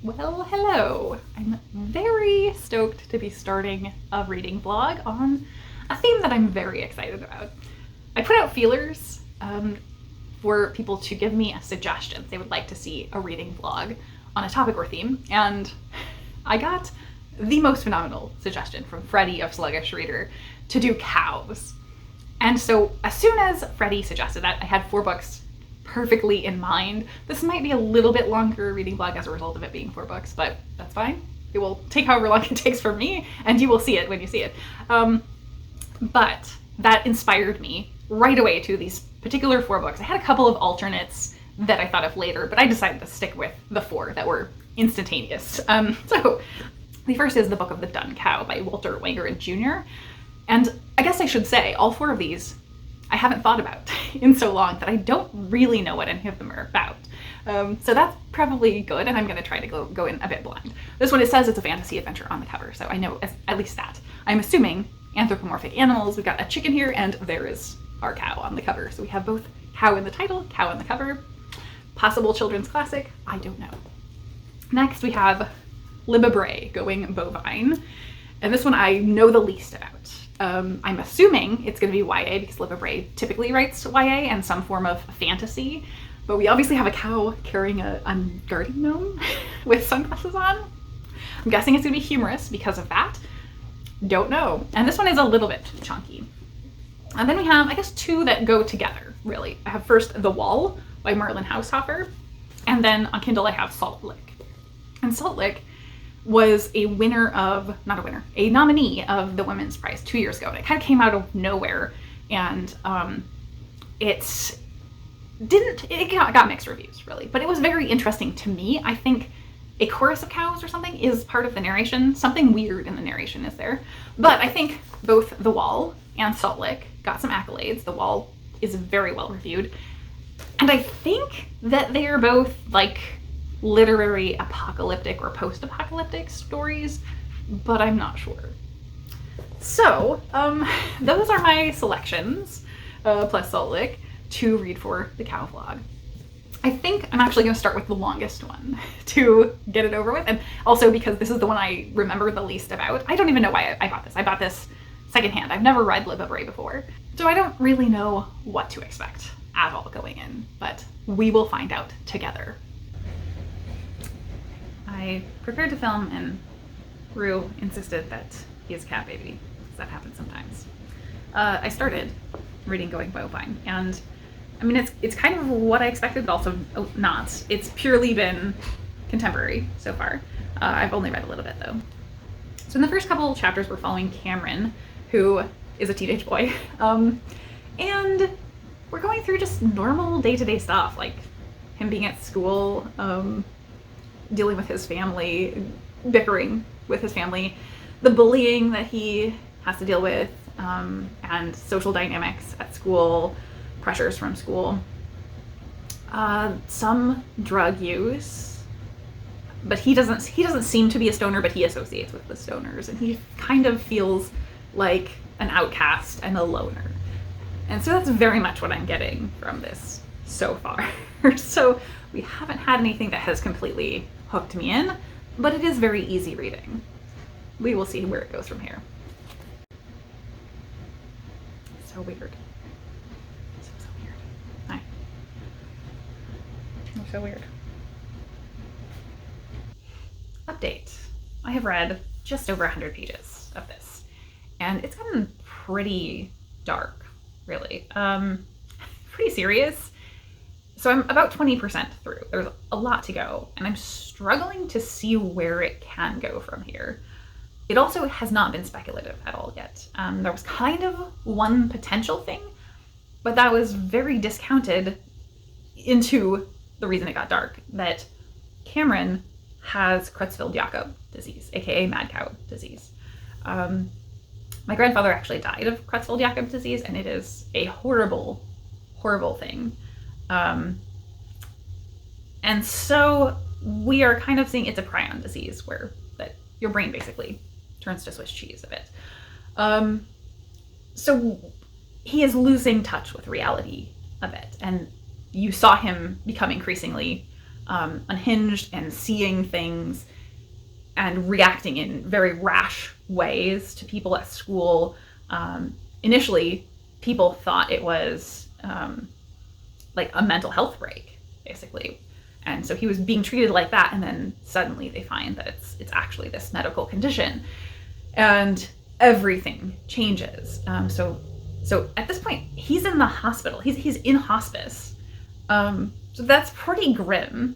Well, hello. I'm very stoked to be starting a reading vlog on a theme that I'm very excited about. I put out feelers for people to give me a suggestion. They would like to see a reading vlog on a topic or theme, and I got the most phenomenal suggestion from Freddie of Sluggish Reader to do cows. And so as soon as Freddie suggested that, I had 4 books perfectly in mind. This might be a little bit longer reading vlog as a result of it being 4 books, but that's fine. It will take however long it takes for me, and you will see it when you see it. But that inspired me right away to these particular 4 books. I had a couple of alternates that I thought of later, but I decided to stick with the 4 that were instantaneous. So the first is The Book of the Dun Cow by Walter Wangerin Jr. And I guess I should say, all 4 of these I haven't thought about in so long that I don't really know what any of them are about. So that's probably good, and I'm going to try to go in a bit blind. This one, it says it's a fantasy adventure on the cover, so I know at least that. I'm assuming anthropomorphic animals. We've got a chicken here, and there is our cow on the cover. So we have both cow in the title, cow on the cover. Possible children's classic? I don't know. Next, we have Libabre going Bovine, and this one I know the least about. I'm assuming it's going to be YA because Libabre typically writes YA and some form of fantasy, but we obviously have a cow carrying a garden gnome with sunglasses on. I'm guessing it's going to be humorous because of that. Don't know. And this one is a little bit chunky. And then we have, I guess, 2 that go together, really. I have first The Wall by Marlon Haushofer, and then on Kindle I have Salt Lick. And Salt Lick was a nominee of the Women's Prize 2 years ago. And it kind of came out of nowhere, and it got mixed reviews, really. But it was very interesting to me. I think a chorus of cows or something is part of the narration. Something weird in the narration is there. But I think both The Wall and Salt Lick got some accolades. The Wall is very well reviewed. And I think that they are both like literary apocalyptic or post-apocalyptic stories, but I'm not sure. So those are my selections, plus Salt Lick, to read for the cow vlog. I think I'm actually going to start with the longest one to get it over with, and also because this is the one I remember the least about. I don't even know why I bought this. I bought this secondhand. I've never read Libabre before, so I don't really know what to expect at all going in, but we will find out together. I prepared to film, and Rue insisted that he is a cat baby, because that happens sometimes. I started reading Going Bovine, and I mean, it's kind of what I expected, but also not. It's purely been contemporary so far. I've only read a little bit, though. So in the first couple of chapters, we're following Cameron, who is a teenage boy, and we're going through just normal day-to-day stuff, like him being at school, dealing with his family, bickering with his family, the bullying that he has to deal with, and social dynamics at school, pressures from school, some drug use, but he doesn't seem to be a stoner, but he associates with the stoners, and he kind of feels like an outcast and a loner. And so that's very much what I'm getting from this so far. So we haven't had anything that has completely hooked me in, but it is very easy reading. We will see where it goes from here. So weird. So weird. Hi. You're so weird. Update. I have read just over 100 pages of this, and it's gotten pretty dark, really. Pretty serious. So I'm about 20% through. There's a lot to go, and I'm struggling to see where it can go from here. It also has not been speculative at all yet. There was kind of one potential thing, but that was very discounted into the reason it got dark, that Cameron has Creutzfeldt-Jakob disease, aka mad cow disease. My grandfather actually died of Creutzfeldt-Jakob disease, and it is a horrible, horrible thing. And so we are kind of seeing it's a prion disease where that your brain basically turns to Swiss cheese a bit. So he is losing touch with reality a bit, and you saw him become increasingly unhinged and seeing things and reacting in very rash ways to people at school. Initially, people thought it was like a mental health break, basically. And so he was being treated like that, and then suddenly they find that it's actually this medical condition. And everything changes. So at this point, he's in the hospital. He's in hospice. So that's pretty grim,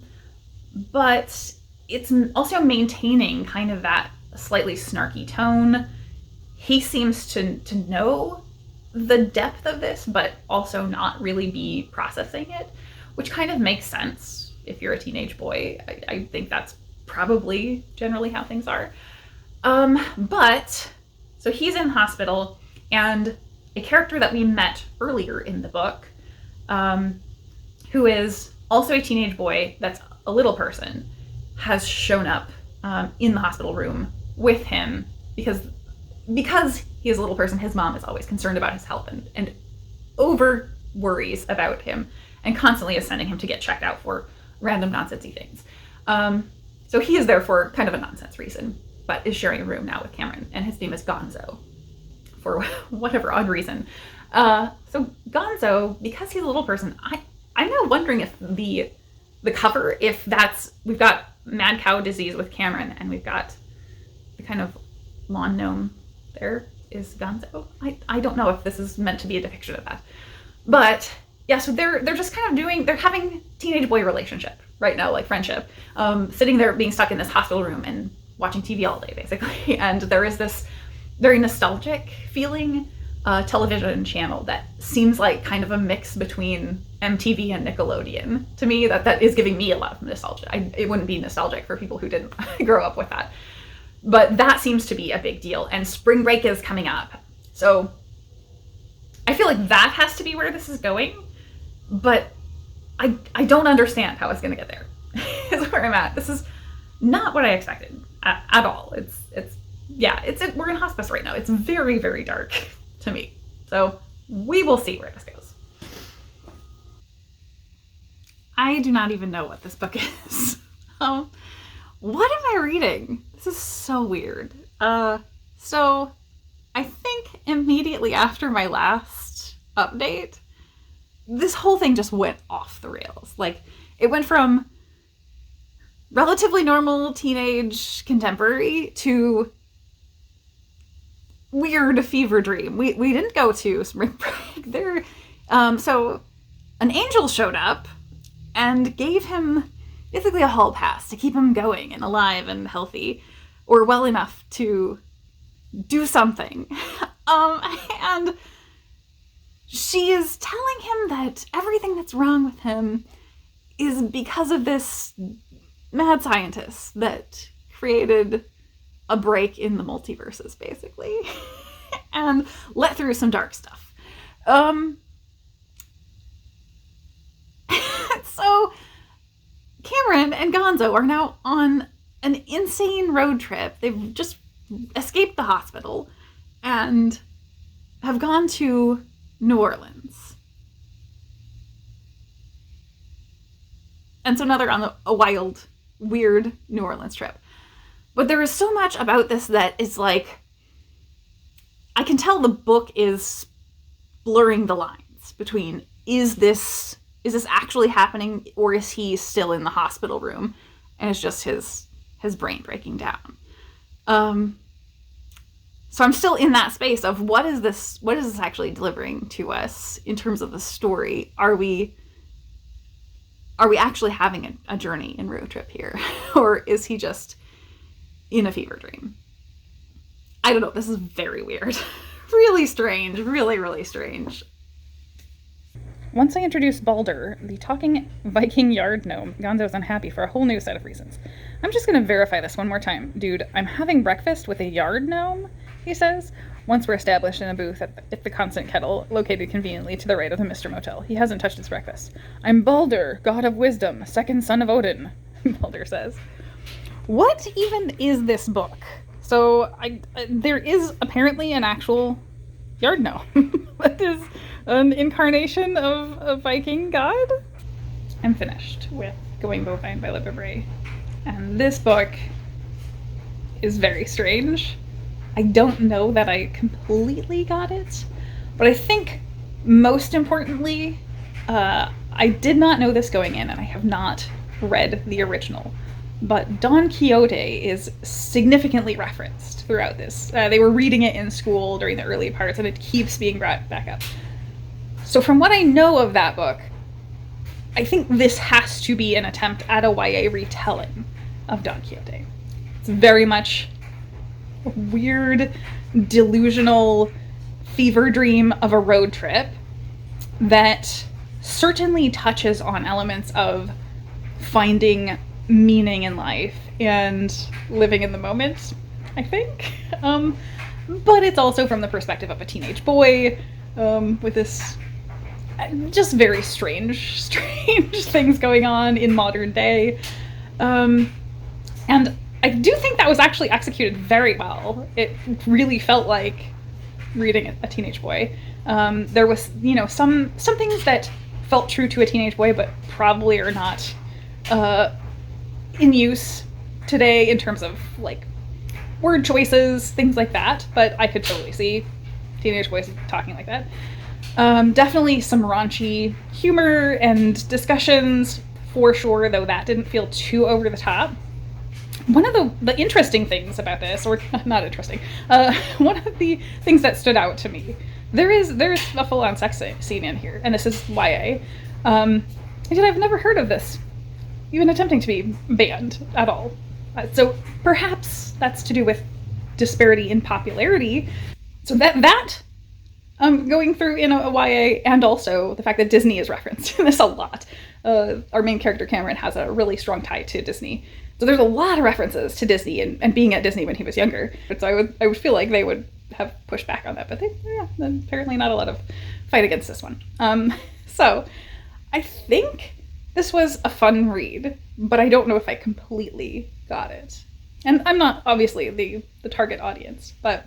but it's also maintaining kind of that slightly snarky tone. He seems to know the depth of this, but also not really be processing it, which kind of makes sense if you're a teenage boy. I think that's probably generally how things are. But so he's in hospital, and a character that we met earlier in the book, who is also a teenage boy that's a little person, has shown up in the hospital room with him because he is a little person. His mom is always concerned about his health and over worries about him and constantly is sending him to get checked out for random nonsensy things. So he is there for kind of a nonsense reason, but is sharing a room now with Cameron, and his name is Gonzo for whatever odd reason. So Gonzo, because he's a little person, I'm now wondering if the cover, if we've got mad cow disease with Cameron, and we've got the kind of lawn gnome there is Gonzo. I don't know if this is meant to be a depiction of that. But yeah, so they're just kind of they're having teenage boy relationship right now, like friendship, sitting there being stuck in this hospital room and watching TV all day, basically. And there is this very nostalgic feeling television channel that seems like kind of a mix between MTV and Nickelodeon. To me, that is giving me a lot of nostalgia. It wouldn't be nostalgic for people who didn't grow up with that. But that seems to be a big deal. And spring break is coming up. So I feel like that has to be where this is going. But I don't understand how it's going to get there. Is where I'm at. This is not what I expected at all. We're in hospice right now. It's very, very dark to me. So we will see where this goes. I do not even know what this book is. What am I reading? This is so weird. So I think immediately after my last update, this whole thing just went off the rails. Like, it went from relatively normal teenage contemporary to weird fever dream. We didn't go to spring break there. So an angel showed up and gave him basically a hall pass to keep him going and alive and healthy, or well enough to do something. And she is telling him that everything that's wrong with him is because of this mad scientist that created a break in the multiverses, basically, and let through some dark stuff. So Cameron and Gonzo are now on an insane road trip. They've just escaped the hospital and have gone to New Orleans. And so now they're on a wild, weird New Orleans trip. But there is so much about this that is like, I can tell the book is blurring the lines between, is this actually happening, or is he still in the hospital room and it's just his brain breaking down? So I'm still in that space of what is this actually delivering to us in terms of the story? Are we actually having a journey and road trip here? Or is he just in a fever dream? I don't know. This is very weird. Really strange. Really, really strange. Once I introduce Balder, the talking Viking yard gnome, Gonzo's unhappy for a whole new set of reasons. I'm just going to verify this one more time. Dude, I'm having breakfast with a yard gnome, he says, once we're established in a booth at the Constant Kettle, located conveniently to the right of the Mr. Motel. He hasn't touched his breakfast. I'm Balder, god of wisdom, second son of Odin, Balder says. What even is this book? So there is apparently an actual yard gnome. That is an incarnation of a Viking god. I'm finished with Going Bovine by Libre. And this book is very strange. I don't know that I completely got it, but I think most importantly, I did not know this going in, and I have not read the original. But Don Quixote is significantly referenced throughout this. They were reading it in school during the early parts, and it keeps being brought back up. So from what I know of that book, I think this has to be an attempt at a YA retelling of Don Quixote. It's very much a weird, delusional fever dream of a road trip that certainly touches on elements of finding meaning in life and living in the moment, I think. But it's also from the perspective of a teenage boy, with this just very strange things going on in modern day. And I do think that was actually executed very well. It really felt like reading a teenage boy. There was, some things that felt true to a teenage boy, but probably are not in use today in terms of like word choices, things like that. But I could totally see teenage boys talking like that. Definitely some raunchy humor and discussions for sure, though that didn't feel too over the top. One of the interesting things about this, or not interesting, one of the things that stood out to me, there's a full-on sex scene in here, and this is YA. And I've never heard of this even attempting to be banned at all. So perhaps that's to do with disparity in popularity. So that going through in a YA, and also the fact that Disney is referenced in this a lot. Our main character, Cameron, has a really strong tie to Disney. So there's a lot of references to Disney and being at Disney when he was younger. So I would feel like they would have pushed back on that, but apparently not a lot of fight against this one. So I think this was a fun read, but I don't know if I completely got it. And I'm not obviously the target audience, but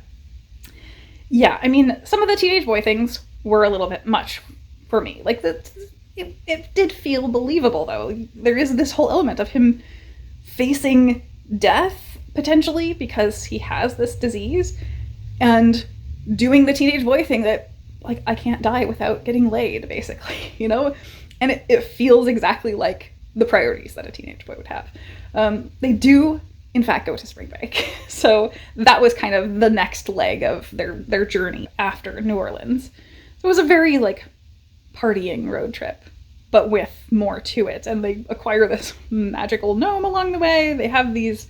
yeah, I mean, some of the teenage boy things were a little bit much for me. Like, it did feel believable, though. There is this whole element of him facing death, potentially, because he has this disease, and doing the teenage boy thing that, like, I can't die without getting laid, basically, And it feels exactly like the priorities that a teenage boy would have. They do, in fact, go to spring break. So that was kind of the next leg of their journey after New Orleans. So it was a very, partying road trip, but with more to it. And they acquire this magical gnome along the way. They have these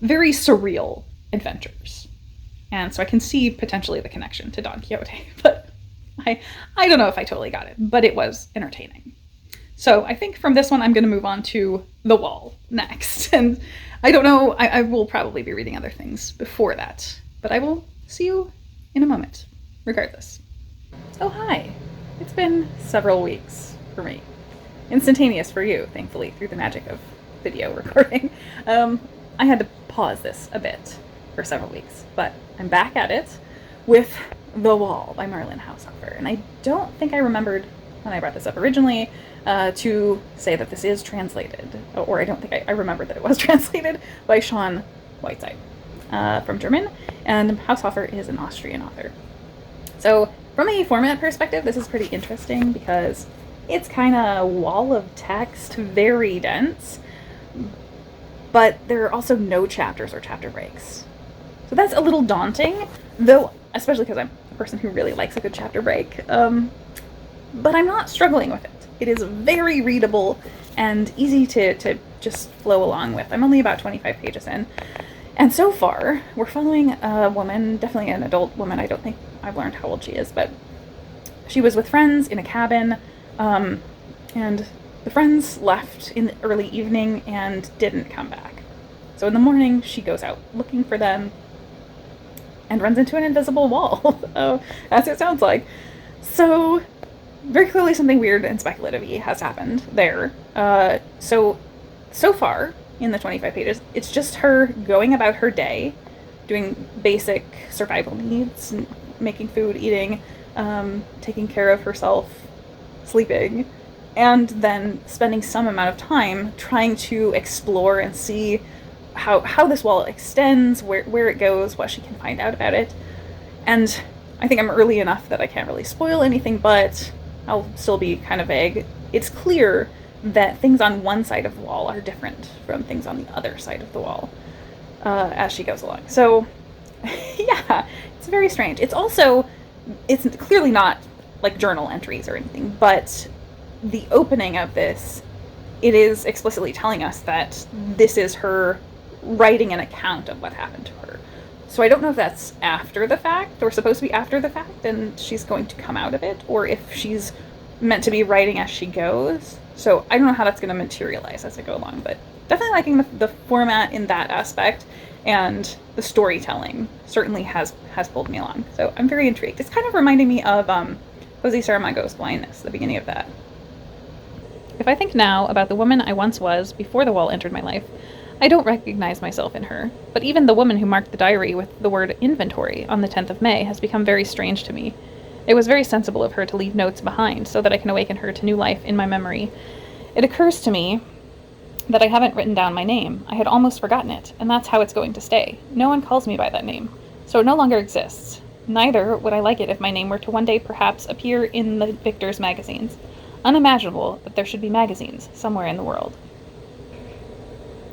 very surreal adventures. And so I can see potentially the connection to Don Quixote, but I don't know if I totally got it, but it was entertaining. So I think from this one, I'm going to move on to The Wall next. And I don't know, I will probably be reading other things before that, but I will see you in a moment, regardless. Oh, hi. It's been several weeks for me. Instantaneous for you, thankfully, through the magic of video recording. I had to pause this a bit for several weeks, but I'm back at it with The Wall by Marlon Haushofer. And I don't think I remembered when I brought this up originally to say that this is translated, or I don't think I remembered that it was translated by Sean Whiteside from German, and Haushofer is an Austrian author. So from a format perspective, this is pretty interesting because it's kind of wall of text, very dense, but there are also no chapters or chapter breaks. So that's a little daunting, though, especially because I'm a person who really likes a good chapter break. But I'm not struggling with it. It is very readable and easy to just flow along with. I'm only about 25 pages in. And so far, we're following a woman, definitely an adult woman. I don't think I've learned how old she is, but she was with friends in a cabin, and the friends left in the early evening and didn't come back. So in the morning, she goes out looking for them and runs into an invisible wall, as it sounds like. So very clearly something weird and speculative has happened there. So far, in the 25 pages, it's just her going about her day, doing basic survival needs, making food, eating, taking care of herself, sleeping, and then spending some amount of time trying to explore and see how this wall extends, where it goes, what she can find out about it. And I think I'm early enough that I can't really spoil anything, but I'll still be kind of vague. It's clear that things on one side of the wall are different from things on the other side of the wall as she goes along. So, yeah, it's very strange. It's clearly not like journal entries or anything, but the opening of this, it is explicitly telling us that this is her writing an account of what happened to her. So I don't know if that's after the fact, or supposed to be after the fact, and she's going to come out of it, or if she's meant to be writing as she goes. So I don't know how that's going to materialize as I go along, but definitely liking the format in that aspect, and the storytelling certainly has pulled me along. So I'm very intrigued. It's kind of reminding me of Jose Saramago's Blindness, the beginning of that. If I think now about the woman I once was before the wall entered my life, I don't recognize myself in her, but even the woman who marked the diary with the word inventory on the 10th of May has become very strange to me. It was very sensible of her to leave notes behind so that I can awaken her to new life in my memory. It occurs to me that I haven't written down my name. I had almost forgotten it, and that's how it's going to stay. No one calls me by that name, so it no longer exists. Neither would I like it if my name were to one day perhaps appear in the Victor's magazines. Unimaginable that there should be magazines somewhere in the world.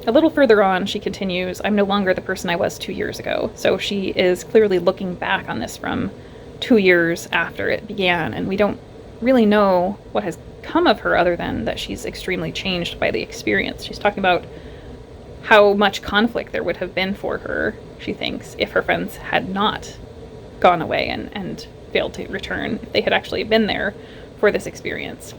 A little further on, she continues, I'm no longer the person I was 2 years ago. So she is clearly looking back on this from 2 years after it began, and we don't really know what has come of her other than that she's extremely changed by the experience. She's talking about how much conflict there would have been for her, she thinks, if her friends had not gone away and failed to return, if they had actually been there for this experience.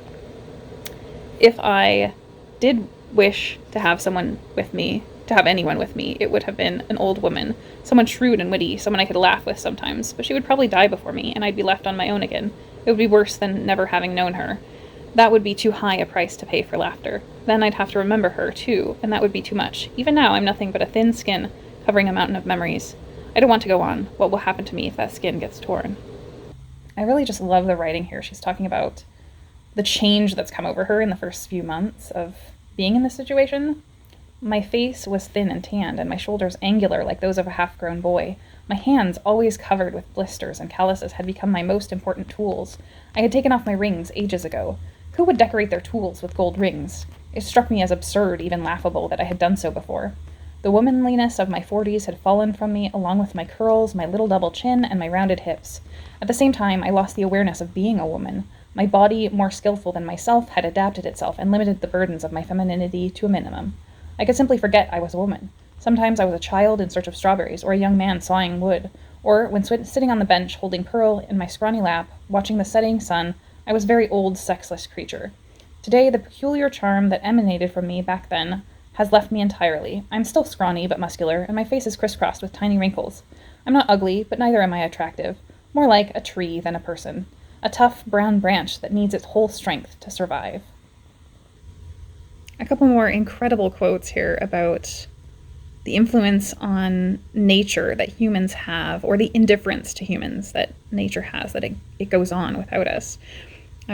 If I did wish to have someone with me, to have anyone with me, it would have been an old woman, someone shrewd and witty, someone I could laugh with sometimes, but she would probably die before me, and I'd be left on my own again. It would be worse than never having known her. That would be too high a price to pay for laughter. Then I'd have to remember her, too, and that would be too much. Even now, I'm nothing but a thin skin covering a mountain of memories. I don't want to go on. What will happen to me if that skin gets torn? I really just love the writing here. She's talking about the change that's come over her in the first few months of being in this situation. My face was thin and tanned, and my shoulders angular like those of a half-grown boy. My hands, always covered with blisters and calluses, had become my most important tools. I had taken off my rings ages ago. Who would decorate their tools with gold rings? It struck me as absurd, even laughable, that I had done so before. The womanliness of my 40s had fallen from me, along with my curls, my little double chin, and my rounded hips. At the same time, I lost the awareness of being a woman. My body, more skillful than myself, had adapted itself and limited the burdens of my femininity to a minimum. I could simply forget I was a woman. Sometimes I was a child in search of strawberries, or a young man sawing wood, or, when sitting on the bench holding Pearl in my scrawny lap, watching the setting sun, I was a very old, sexless creature. Today, the peculiar charm that emanated from me back then has left me entirely. I'm still scrawny but muscular, and my face is crisscrossed with tiny wrinkles. I'm not ugly, but neither am I attractive. More like a tree than a person. A tough, brown branch that needs its whole strength to survive. A couple more incredible quotes here about the influence on nature that humans have, or the indifference to humans that nature has, that it goes on without us.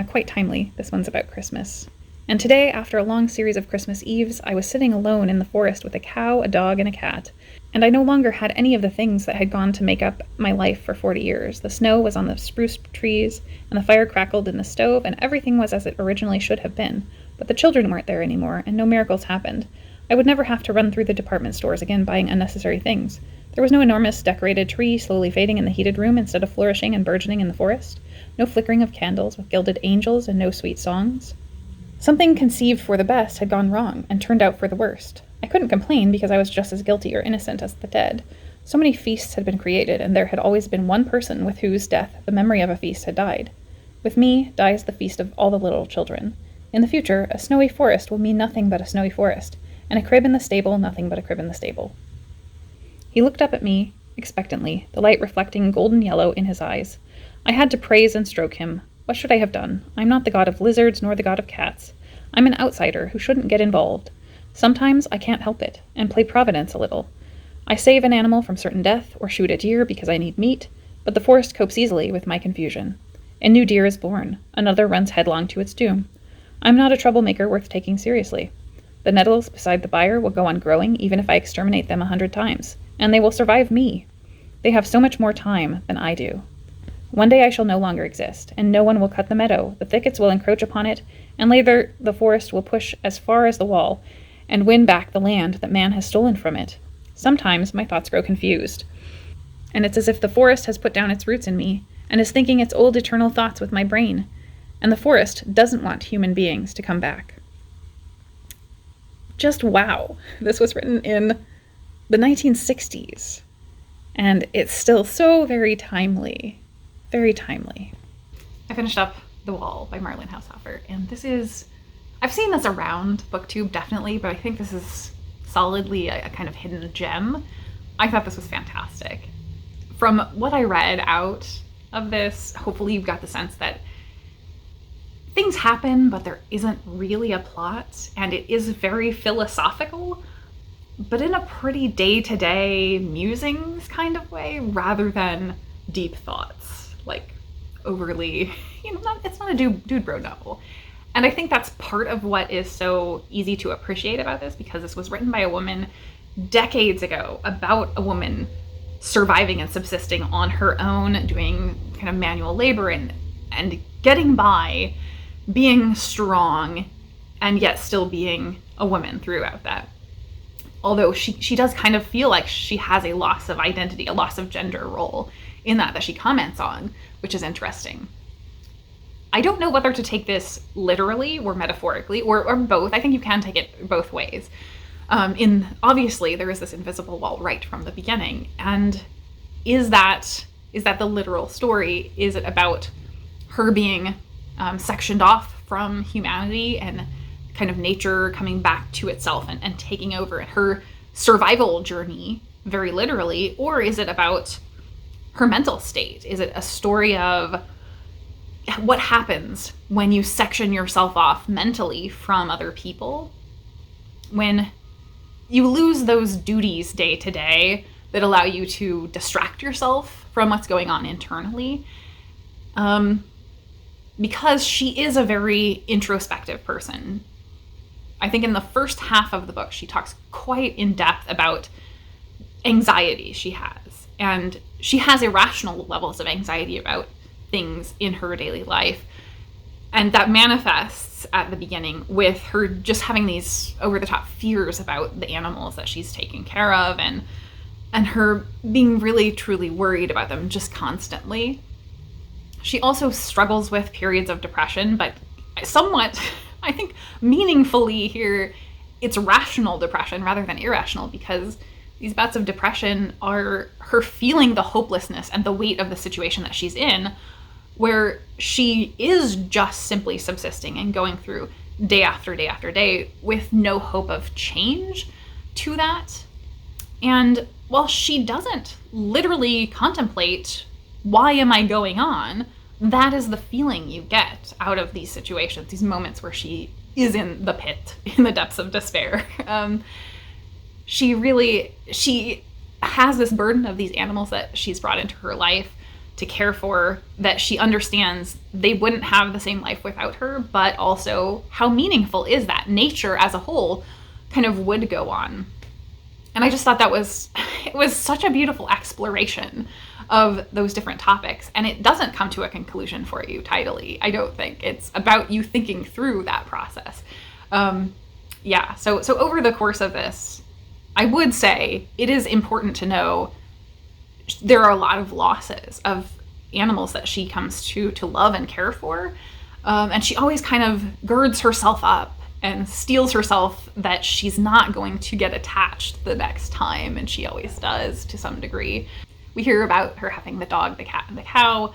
Quite timely. This one's about Christmas. And today, after a long series of Christmas Eves, I was sitting alone in the forest with a cow, a dog, and a cat. And I no longer had any of the things that had gone to make up my life for 40 years. The snow was on the spruce trees, and the fire crackled in the stove, and everything was as it originally should have been. But the children weren't there anymore, and no miracles happened. I would never have to run through the department stores again buying unnecessary things. There was no enormous decorated tree slowly fading in the heated room instead of flourishing and burgeoning in the forest. No flickering of candles with gilded angels, and no sweet songs. Something conceived for the best had gone wrong, and turned out for the worst. I couldn't complain because I was just as guilty or innocent as the dead. So many feasts had been created, and there had always been one person with whose death the memory of a feast had died. With me dies the feast of all the little children. In the future, a snowy forest will mean nothing but a snowy forest, and a crib in the stable nothing but a crib in the stable. He looked up at me expectantly, the light reflecting golden yellow in his eyes. I had to praise and stroke him. What should I have done? I'm not the god of lizards nor the god of cats. I'm an outsider who shouldn't get involved. Sometimes I can't help it, and play Providence a little. I save an animal from certain death, or shoot a deer because I need meat, but the forest copes easily with my confusion. A new deer is born. Another runs headlong to its doom. I'm not a troublemaker worth taking seriously. The nettles beside the byre will go on growing even if I exterminate them 100 times, and they will survive me. They have so much more time than I do. One day I shall no longer exist, and no one will cut the meadow, the thickets will encroach upon it, and later the forest will push as far as the wall, and win back the land that man has stolen from it. Sometimes my thoughts grow confused, and it's as if the forest has put down its roots in me, and is thinking its old eternal thoughts with my brain, and the forest doesn't want human beings to come back. Just wow. This was written in the 1960s, and it's still so very timely. Very timely. I finished up The Wall by Marlene Haushofer, and this is, I've seen this around BookTube definitely, but I think this is solidly a kind of hidden gem. I thought this was fantastic. From what I read out of this, hopefully you've got the sense that things happen, but there isn't really a plot, and it is very philosophical, but in a pretty day-to-day musings kind of way, rather than deep thoughts. Like overly, it's not a dude bro novel. And I think that's part of what is so easy to appreciate about this, because this was written by a woman decades ago about a woman surviving and subsisting on her own, doing kind of manual labor and getting by, being strong, and yet still being a woman throughout that. Although she does kind of feel like she has a loss of identity, a loss of gender role in that she comments on, which is interesting. I don't know whether to take this literally or metaphorically or both. I think you can take it both ways. Obviously there is this invisible wall right from the beginning, and is that the literal story? Is it about her being sectioned off from humanity and kind of nature coming back to itself and taking over her survival journey, very literally? Or is it about her mental state? Is it a story of what happens when you section yourself off mentally from other people? When you lose those duties day to day that allow you to distract yourself from what's going on internally? Because she is a very introspective person. I think in the first half of the book, she talks quite in depth about anxiety she has. And she has irrational levels of anxiety about things in her daily life. And that manifests at the beginning with her just having these over-the-top fears about the animals that she's taking care of, and her being really, truly worried about them just constantly. She also struggles with periods of depression, but somewhat, I think, meaningfully here, it's rational depression rather than irrational, because these bouts of depression are her feeling the hopelessness and the weight of the situation that she's in, where she is just simply subsisting and going through day after day after day with no hope of change to that. And while she doesn't literally contemplate, why am I going on? That is the feeling you get out of these situations, these moments where she is in the pit, in the depths of despair. She has this burden of these animals that she's brought into her life to care for, that she understands they wouldn't have the same life without her, but also how meaningful is that? Nature as a whole kind of would go on. And I just thought it was such a beautiful exploration of those different topics. And it doesn't come to a conclusion for you tidily, I don't think. It's about you thinking through that process. So over the course of this, I would say it is important to know there are a lot of losses of animals that she comes to love and care for. And she always kind of girds herself up and steels herself that she's not going to get attached the next time, and she always does to some degree. We hear about her having the dog, the cat, and the cow,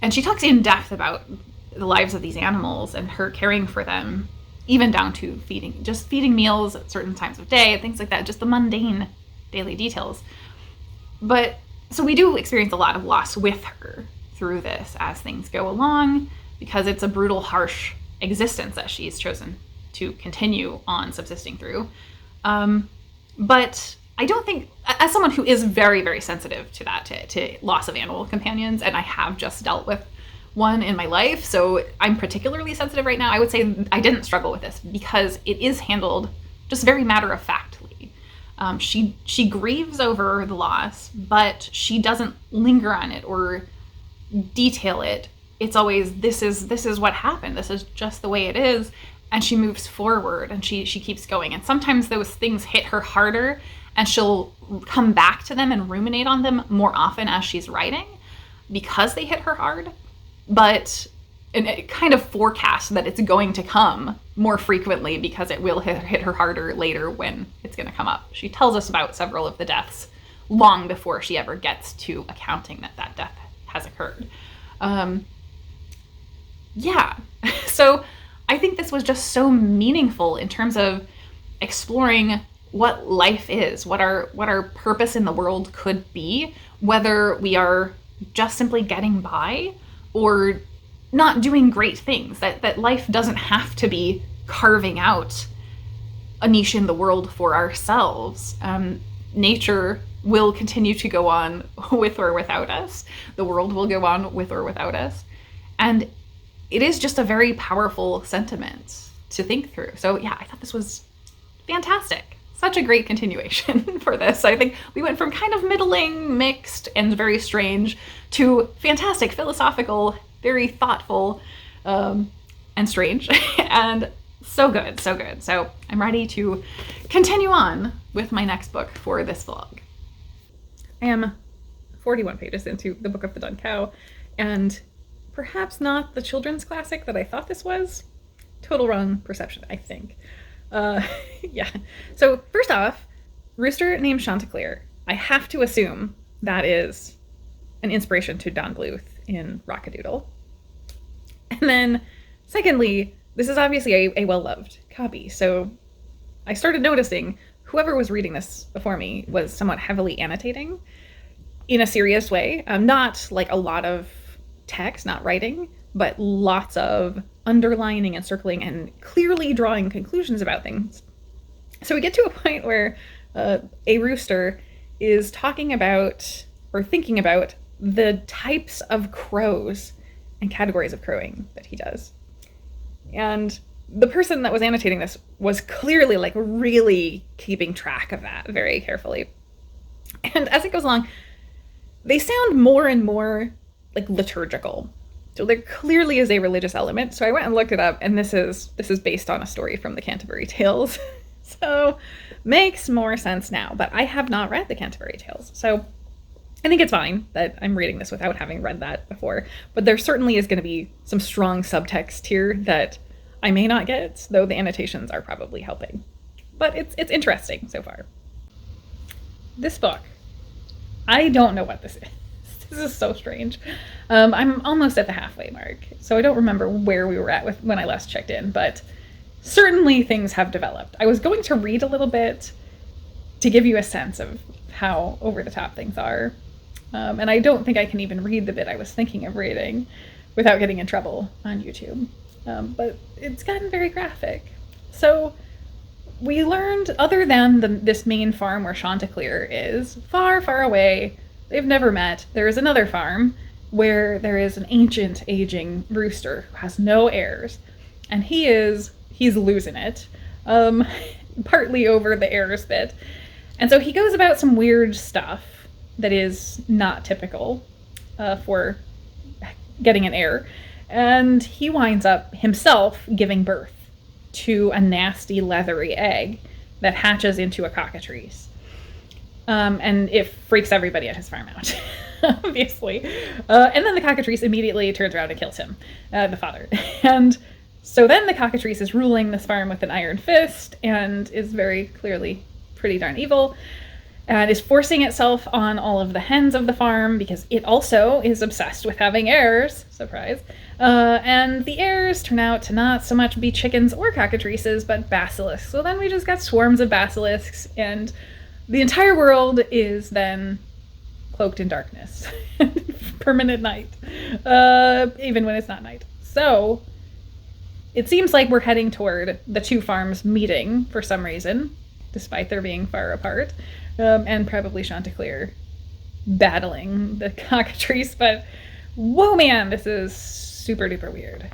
and she talks in depth about the lives of these animals and her caring for them, even down to feeding meals at certain times of day, things like that, just the mundane daily details. But so we do experience a lot of loss with her through this as things go along, because it's a brutal, harsh existence that she's chosen to continue on subsisting through. But I don't think, as someone who is very, very sensitive to that, to loss of animal companions, and I have just dealt with one in my life, so I'm particularly sensitive right now. I would say I didn't struggle with this because it is handled just very matter-of-factly. She grieves over the loss, but she doesn't linger on it or detail it. It's always, this is what happened. This is just the way it is. And she moves forward and she keeps going. And sometimes those things hit her harder and she'll come back to them and ruminate on them more often as she's writing because they hit her hard. But it kind of forecasts that it's going to come more frequently because it will hit her harder later when it's going to come up. She tells us about several of the deaths long before she ever gets to accounting that death has occurred. Yeah, so I think this was just so meaningful in terms of exploring what life is, what our purpose in the world could be, whether we are just simply getting by or not doing great things, that life doesn't have to be carving out a niche in the world for ourselves. Nature will continue to go on with or without us. The world will go on with or without us. And it is just a very powerful sentiment to think through. So yeah, I thought this was fantastic. Such a great continuation for this. I think we went from kind of middling, mixed, and very strange to fantastic, philosophical, very thoughtful, and strange, and so good, so good. So I'm ready to continue on with my next book for this vlog. I am 41 pages into the Book of the Dun Cow, and perhaps not the children's classic that I thought this was. Total wrong perception, I think. Yeah. So first off, Rooster named Chanticleer. I have to assume that is an inspiration to Don Bluth in Rockadoodle. And then secondly, this is obviously a well-loved copy. So I started noticing whoever was reading this before me was somewhat heavily annotating in a serious way. Not like a lot of text, not writing, but lots of underlining and circling and clearly drawing conclusions about things. So we get to a point where a rooster is talking about or thinking about the types of crows and categories of crowing that he does. And the person that was annotating this was clearly like really keeping track of that very carefully. And as it goes along, they sound more and more like liturgical. So there clearly is a religious element. So I went and looked it up, and this is based on a story from the Canterbury Tales. So makes more sense now, but I have not read the Canterbury Tales. So I think it's fine that I'm reading this without having read that before, but there certainly is going to be some strong subtext here that I may not get, though the annotations are probably helping. But it's interesting so far. This book, I don't know what this is. This is so strange. I'm almost at the halfway mark, so I don't remember where we were at when I last checked in, but certainly things have developed. I was going to read a little bit to give you a sense of how over the top things are. And I don't think I can even read the bit I was thinking of reading without getting in trouble on YouTube. But it's gotten very graphic. So we learned, other than this main farm where Chanticleer is, far, far away, they've never met, there is another farm where there is an ancient, aging rooster who has no heirs. And he's losing it, partly over the heirs bit. And so he goes about some weird stuff that is not typical for getting an heir. And he winds up himself giving birth to a nasty leathery egg that hatches into a cockatrice. And it freaks everybody at his farm out, obviously. And then the cockatrice immediately turns around and kills him, the father. And so then the cockatrice is ruling this farm with an iron fist and is very clearly pretty darn evil, and is forcing itself on all of the hens of the farm because it also is obsessed with having heirs. Surprise. And the heirs turn out to not so much be chickens or cockatrices, but basilisks. So then we just got swarms of basilisks, and the entire world is then cloaked in darkness. Permanent night. Even when it's not night. So it seems like we're heading toward the two farms meeting for some reason, despite their being far apart. And probably Chanticleer battling the cockatrice, but whoa man, this is super duper weird.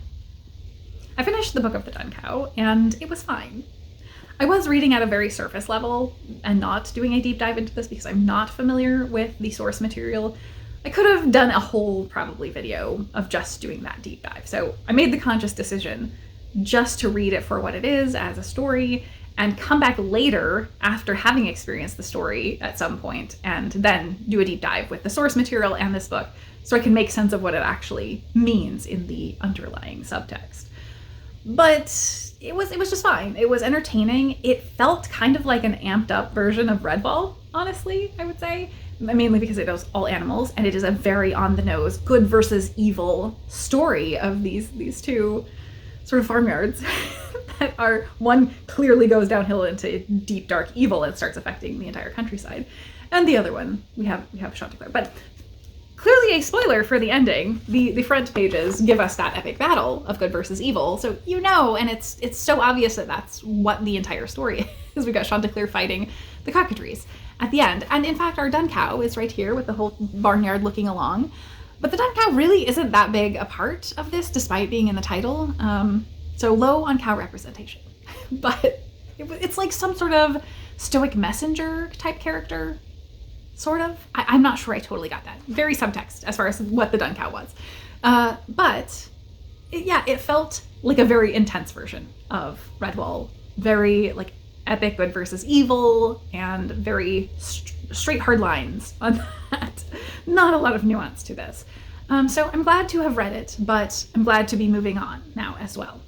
I finished the Book of the Dun Cow, and it was fine. I was reading at a very surface level and not doing a deep dive into this because I'm not familiar with the source material. I could have done a whole probably video of just doing that deep dive. So I made the conscious decision just to read it for what it is as a story and come back later after having experienced the story at some point and then do a deep dive with the source material and this book so I can make sense of what it actually means in the underlying subtext. But it was just fine. It was entertaining. It felt kind of like an amped up version of Redwall, honestly, I would say. Mainly because it is all animals, and it is a very on the nose, good versus evil story of these two sort of farmyards that are, one clearly goes downhill into deep dark evil and starts affecting the entire countryside, and the other one we have Chanticleer. But clearly a spoiler for the ending. The front pages give us that epic battle of good versus evil, so and it's so obvious that that's what the entire story is. We got Chanticleer fighting the cockatrices at the end, and in fact our dun cow is right here with the whole barnyard looking along. But the dun cow really isn't that big a part of this, despite being in the title. So low on cow representation, but it's like some sort of stoic messenger type character. Sort of. I'm not sure I totally got that. Very subtext as far as what the dun cow was. But it felt like a very intense version of Redwall. Very like epic good versus evil and very straight hard lines on that. Not a lot of nuance to this. So I'm glad to have read it, but I'm glad to be moving on now as well.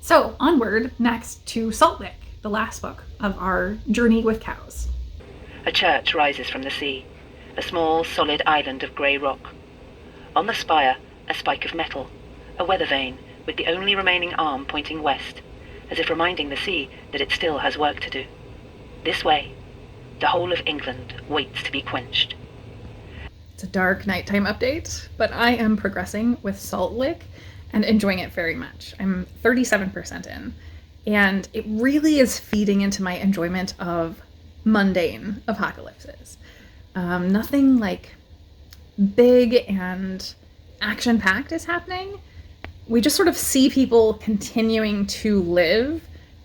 So onward next to Salt Lick, the last book of our journey with cows. A church rises from the sea, a small, solid island of grey rock. On the spire, a spike of metal, a weather vane with the only remaining arm pointing west, as if reminding the sea that it still has work to do. This way, the whole of England waits to be quenched. It's a dark nighttime update, but I am progressing with Salt Lick and enjoying it very much. I'm 37% in, and it really is feeding into my enjoyment of mundane apocalypses. Nothing like big and action-packed is happening. We just sort of see people continuing to live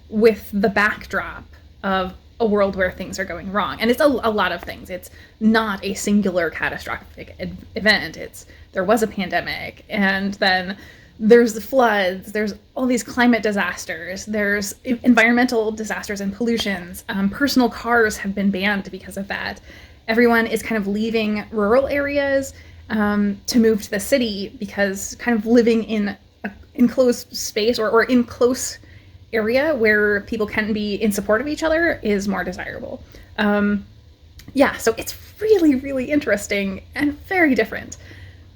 with the backdrop of a world where things are going wrong. And it's a lot of things. It's not a singular catastrophic event. There was a pandemic, and then there's the floods, there's all these climate disasters, there's environmental disasters and pollutions. Personal cars have been banned because of that. Everyone is kind of leaving rural areas to move to the city because kind of living in an enclosed space or in close area where people can be in support of each other is more desirable. So it's really, really interesting and very different.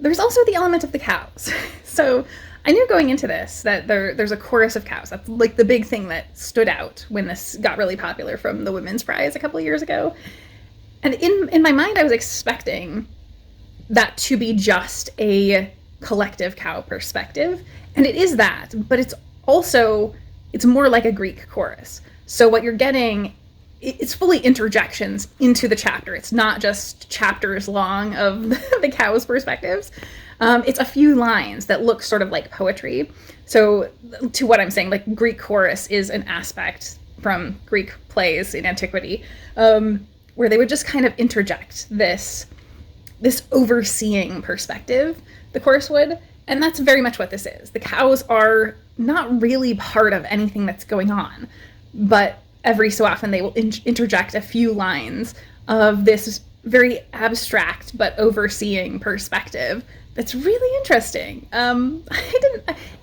There's also the element of the cows. So I knew going into this that there's a chorus of cows. That's like the big thing that stood out when this got really popular from the Women's Prize a couple of years ago. And in my mind, I was expecting that to be just a collective cow perspective. And it is that, but it's more like a Greek chorus. So what you're getting, it's fully interjections into the chapter. It's not just chapters long of the cows' perspectives. It's a few lines that look sort of like poetry. So to what I'm saying, like Greek chorus is an aspect from Greek plays in antiquity, where they would just kind of interject this overseeing perspective, the chorus would. And that's very much what this is. The cows are not really part of anything that's going on, but every so often they will interject a few lines of this very abstract but overseeing perspective that's really interesting.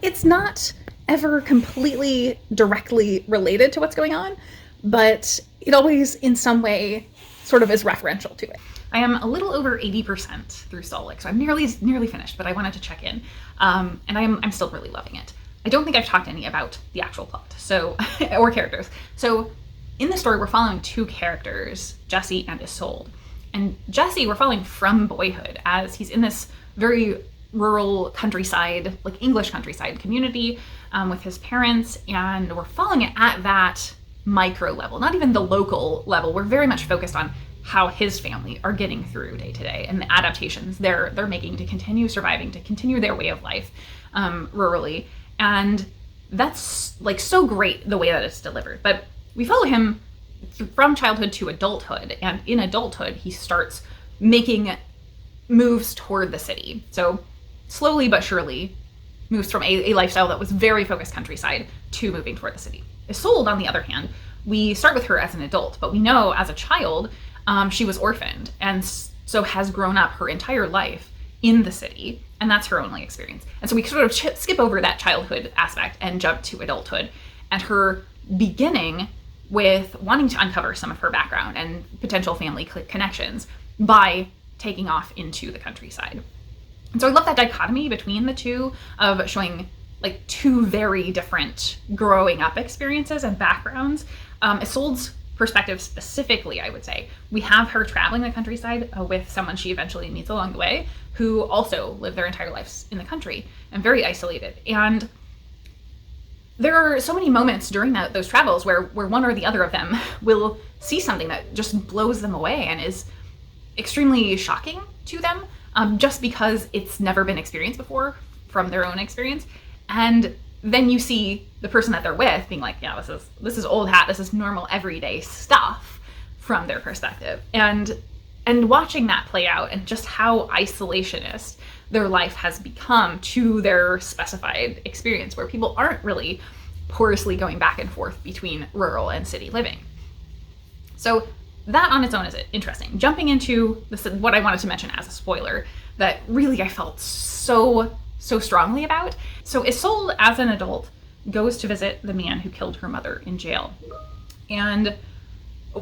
It's not ever completely directly related to what's going on, but it always in some way sort of is referential to it. I am a little over 80% through Salt Lick, so I'm nearly finished, but I wanted to check in. And I'm still really loving it. I don't think I've talked any about the actual plot, or characters. So in the story, we're following two characters, Jesse and Isolde. And Jesse, we're following from boyhood as he's in this very rural countryside, like English countryside community with his parents. And we're following it at that micro level, not even the local level. We're very much focused on how his family are getting through day to day and the adaptations they're making to continue surviving, to continue their way of life rurally. And that's like so great the way that it's delivered. But we follow him from childhood to adulthood, and in adulthood he starts making moves toward the city. So slowly but surely moves from a lifestyle that was very focused countryside to moving toward the city. Isolde, on the other hand, we start with her as an adult, but we know as a child she was orphaned and so has grown up her entire life in the city, and that's her only experience. And so we sort of skip over that childhood aspect and jump to adulthood and her beginning with wanting to uncover some of her background and potential family connections by taking off into the countryside. And so I love that dichotomy between the two of showing like two very different growing up experiences and backgrounds. Isolde's perspective specifically, I would say, we have her traveling the countryside with someone she eventually meets along the way who also lived their entire lives in the country and very isolated. And there are so many moments during those travels where one or the other of them will see something that just blows them away and is extremely shocking to them, just because it's never been experienced before from their own experience. And then you see the person that they're with being like, yeah, this is old hat, this is normal everyday stuff from their perspective. And watching that play out and just how isolationist their life has become to their specified experience, where people aren't really porously going back and forth between rural and city living. So that on its own is interesting. Jumping into this, what I wanted to mention as a spoiler that really I felt so strongly about. So Isolde, as an adult, goes to visit the man who killed her mother in jail. And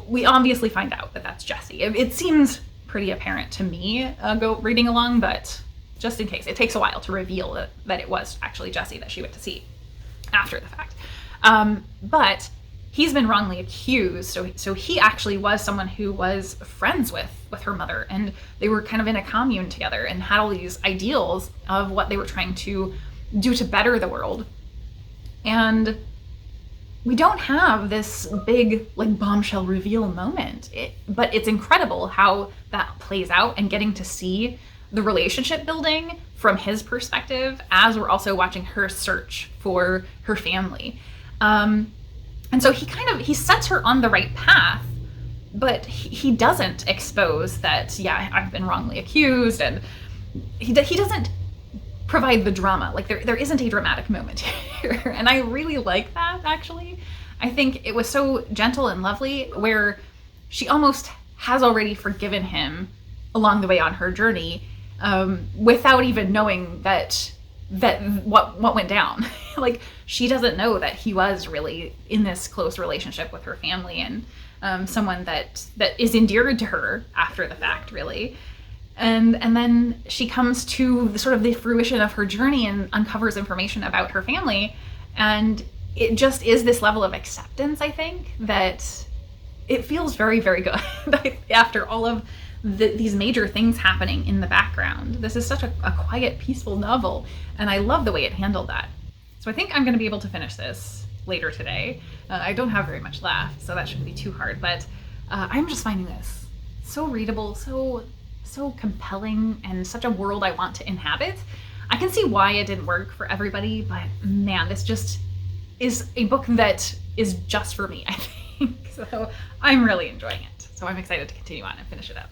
we obviously find out that that's Jesse. It seems pretty apparent to me go reading along, but just in case, it takes a while to reveal that it was actually Jesse that she went to see after the fact. But he's been wrongly accused, so he actually was someone who was friends with her mother, and they were kind of in a commune together and had all these ideals of what they were trying to do to better the world. And we don't have this big like bombshell reveal moment, but it's incredible how that plays out and getting to see the relationship building from his perspective as we're also watching her search for her family. And so he sets her on the right path, but he doesn't expose that, yeah, I've been wrongly accused, and he doesn't provide the drama. Like there isn't a dramatic moment here. And I really like that, actually. I think it was so gentle and lovely, where she almost has already forgiven him along the way on her journey, without even knowing that what went down. Like, she doesn't know that he was really in this close relationship with her family, and someone that is endeared to her after the fact, really. And then she comes to the fruition of her journey and uncovers information about her family, and it just is this level of acceptance, I think, that it feels very, very good after all of these major things happening in the background. This is such a quiet, peaceful novel, and I love the way it handled that. So I think I'm going to be able to finish this later today. I don't have very much left, so that shouldn't be too hard, but I'm just finding this so readable, so compelling, and such a world I want to inhabit. I can see why it didn't work for everybody, but man, this just is a book that is just for me, I think. So I'm really enjoying it. So I'm excited to continue on and finish it up.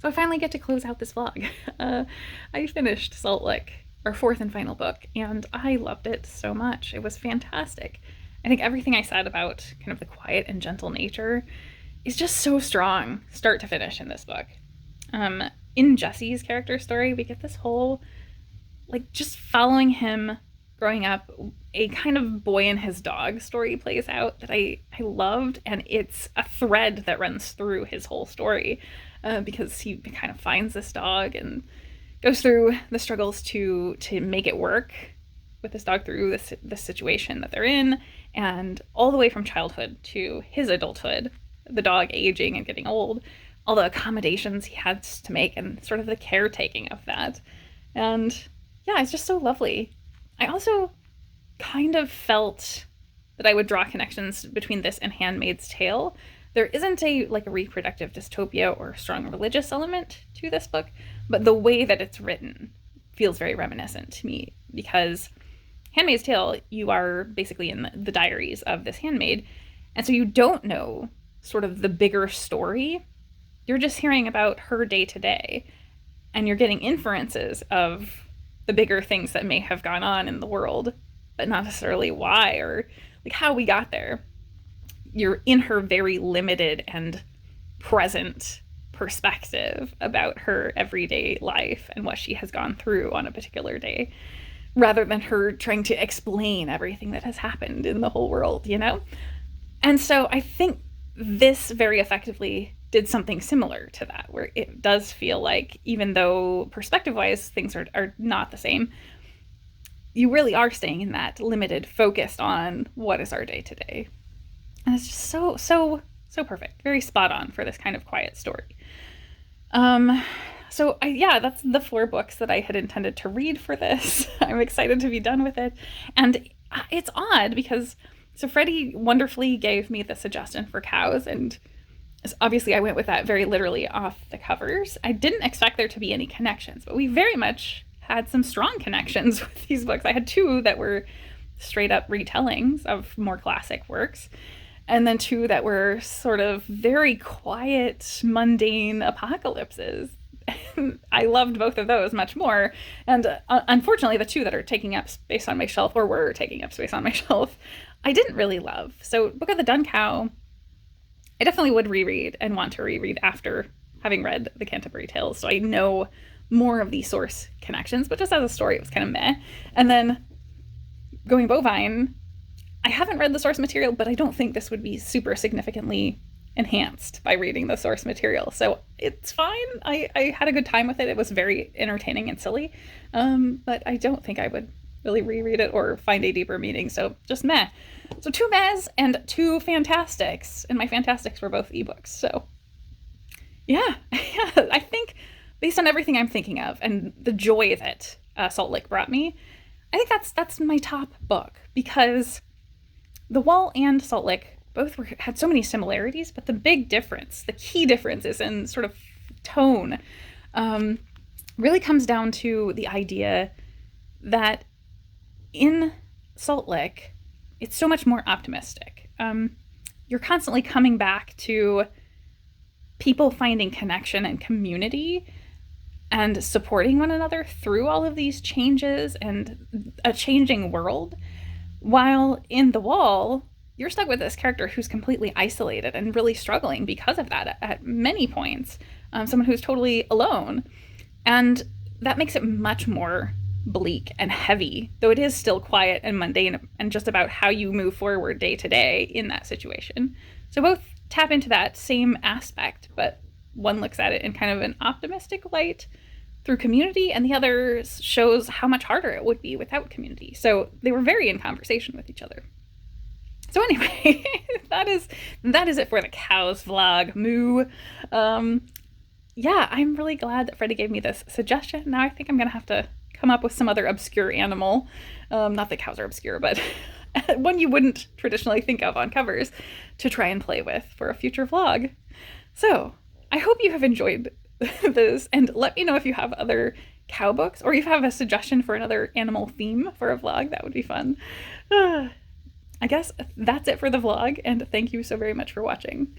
So I finally get to close out this vlog. I finished Salt Lick, our fourth and final book, and I loved it so much. It was fantastic. I think everything I said about kind of the quiet and gentle nature is just so strong, start to finish, in this book. In Jesse's character story, we get this whole, like, just following him growing up, a kind of boy and his dog story plays out that I loved, and it's a thread that runs through his whole story, because he kind of finds this dog and goes through the struggles to make it work with this dog through this situation that they're in, and all the way from childhood to his adulthood, the dog aging and getting old, all the accommodations he has to make, and sort of the caretaking of that. And yeah, it's just so lovely. I also kind of felt that I would draw connections between this and Handmaid's Tale, There isn't a reproductive dystopia or a strong religious element to this book, but the way that it's written feels very reminiscent to me, because Handmaid's Tale, you are basically in the diaries of this handmaid, and so you don't know sort of the bigger story. You're just hearing about her day to day, and you're getting inferences of the bigger things that may have gone on in the world, but not necessarily why or how we got there. You're in her very limited and present perspective about her everyday life and what she has gone through on a particular day, rather than her trying to explain everything that has happened in the whole world, And so I think this very effectively did something similar to that, where it does feel like, even though perspective-wise things are not the same, you really are staying in that limited, focused on what is our day-to-day. And it's just so perfect. Very spot on for this kind of quiet story. That's the 4 books that I had intended to read for this. I'm excited to be done with it. And it's odd because, so Freddie wonderfully gave me the suggestion for cows, and obviously I went with that very literally off the covers. I didn't expect there to be any connections, but we very much had some strong connections with these books. I had 2 that were straight up retellings of more classic works, and then 2 that were sort of very quiet, mundane apocalypses. I loved both of those much more. And unfortunately, the 2 that are taking up space on my shelf, or were taking up space on my shelf, I didn't really love. So Book of the Dun Cow, I definitely would reread and want to reread after having read the Canterbury Tales, so I know more of the source connections, but just as a story, it was kind of meh. And then going Bovine, I haven't read the source material, but I don't think this would be super significantly enhanced by reading the source material. So it's fine. I had a good time with it. It was very entertaining and silly, but I don't think I would really reread it or find a deeper meaning. So just meh. So 2 mehs and 2 fantastics, and my fantastics were both ebooks. So yeah, I think based on everything I'm thinking of and the joy that Salt Lick brought me, I think that's my top book, because The Wall and Salt Lick both had so many similarities, but the big difference, the key difference, is in sort of tone. Really comes down to the idea that in Salt Lick, it's so much more optimistic. You're constantly coming back to people finding connection and community and supporting one another through all of these changes and a changing world. While in The Wall, you're stuck with this character who's completely isolated and really struggling because of that at many points. Someone who's totally alone. And that makes it much more bleak and heavy, though it is still quiet and mundane and just about how you move forward day to day in that situation. So both tap into that same aspect, but one looks at it in kind of an optimistic light through community, and the other shows how much harder it would be without community. So they were very in conversation with each other. So anyway, that is it for the cows vlog. Moo. Yeah, I'm really glad that Freddie gave me this suggestion. Now I think I'm gonna have to come up with some other obscure animal. Not that cows are obscure, but one you wouldn't traditionally think of on covers to try and play with for a future vlog. So I hope you have enjoyed this, and let me know if you have other cow books, or if you have a suggestion for another animal theme for a vlog. That would be fun. I guess that's it for the vlog, and thank you so very much for watching.